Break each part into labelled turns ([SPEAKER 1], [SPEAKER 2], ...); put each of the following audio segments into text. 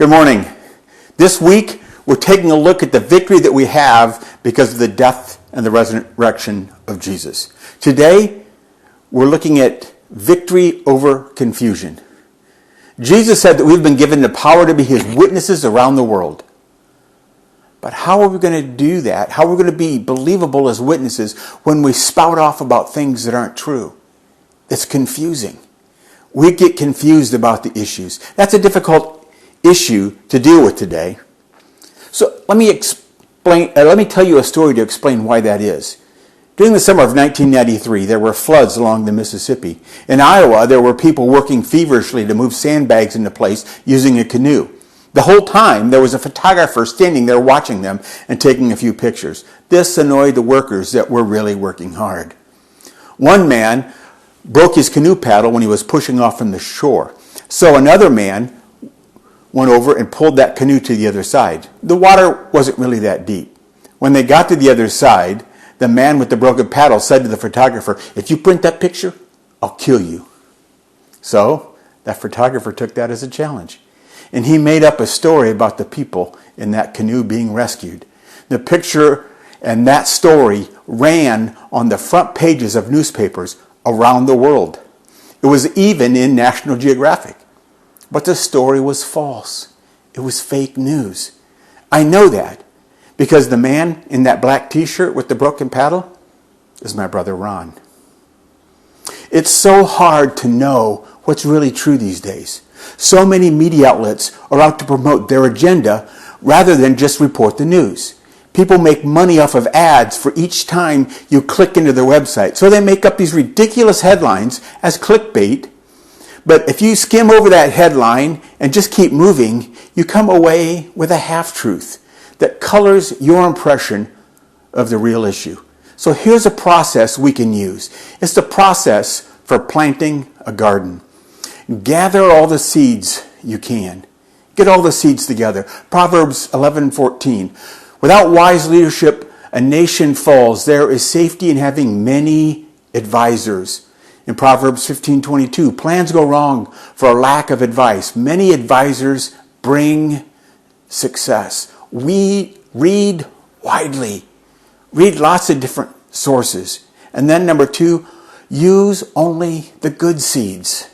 [SPEAKER 1] Good morning. This week, we're taking a look at the victory that we have because of the death and the resurrection of Jesus. Today, we're looking at victory over confusion. Jesus said that we've been given the power to be his witnesses around the world. But how are we going to do that? How are we going to be believable as witnesses when we spout off about things that aren't true? It's confusing. We get confused about the issues. That's a difficult issue to deal with today. So let me tell you a story to explain why that is. During the summer of 1993, there were floods along the Mississippi. In Iowa, there were people working feverishly to move sandbags into place using a canoe. The whole time, there was a photographer standing there watching them and taking a few pictures. This annoyed the workers that were really working hard. One man broke his canoe paddle when he was pushing off from the shore. So another man went over and pulled that canoe to the other side. The water wasn't really that deep. When they got to the other side, the man with the broken paddle said to the photographer, "If you print that picture, I'll kill you." So that photographer took that as a challenge. And he made up a story about the people in that canoe being rescued. The picture and that story ran on the front pages of newspapers around the world. It was even in National Geographic. But the story was false. It was fake news. I know that because the man in that black t-shirt with the broken paddle is my brother Ron. It's so hard to know what's really true these days. So many media outlets are out to promote their agenda rather than just report the news. People make money off of ads for each time you click into their website. So they make up these ridiculous headlines as clickbait. But if you skim over that headline and just keep moving, you come away with a half-truth that colors your impression of the real issue. So here's a process we can use. It's the process for planting a garden. Gather all the seeds you can. Get all the seeds together. Proverbs 11:14. Without wise leadership, a nation falls. There is safety in having many advisors. In Proverbs 15:22, plans go wrong for a lack of advice. Many advisors bring success. We read widely. Read lots of different sources. And then number 2, use only the good seeds.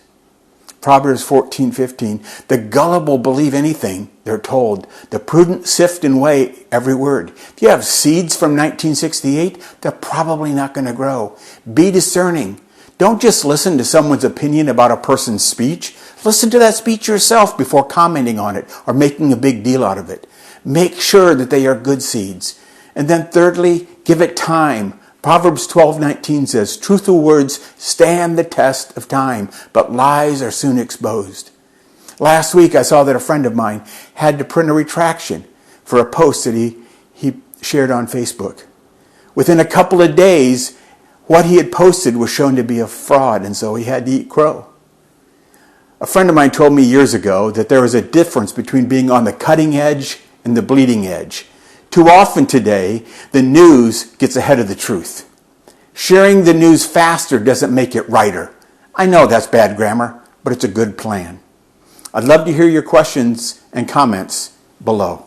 [SPEAKER 1] Proverbs 14:15, the gullible believe anything they're told. The prudent sift and weigh every word. If you have seeds from 1968, they're probably not going to grow. Be discerning. Don't just listen to someone's opinion about a person's speech. Listen to that speech yourself before commenting on it or making a big deal out of it. Make sure that they are good seeds. And then thirdly, give it time. Proverbs 12:19 says, truthful words stand the test of time, but lies are soon exposed. Last week, I saw that a friend of mine had to print a retraction for a post that he shared on Facebook. Within a couple of days, what he had posted was shown to be a fraud, and so he had to eat crow. A friend of mine told me years ago that there is a difference between being on the cutting edge and the bleeding edge. Too often today, the news gets ahead of the truth. Sharing the news faster doesn't make it righter. I know that's bad grammar, but it's a good plan. I'd love to hear your questions and comments below.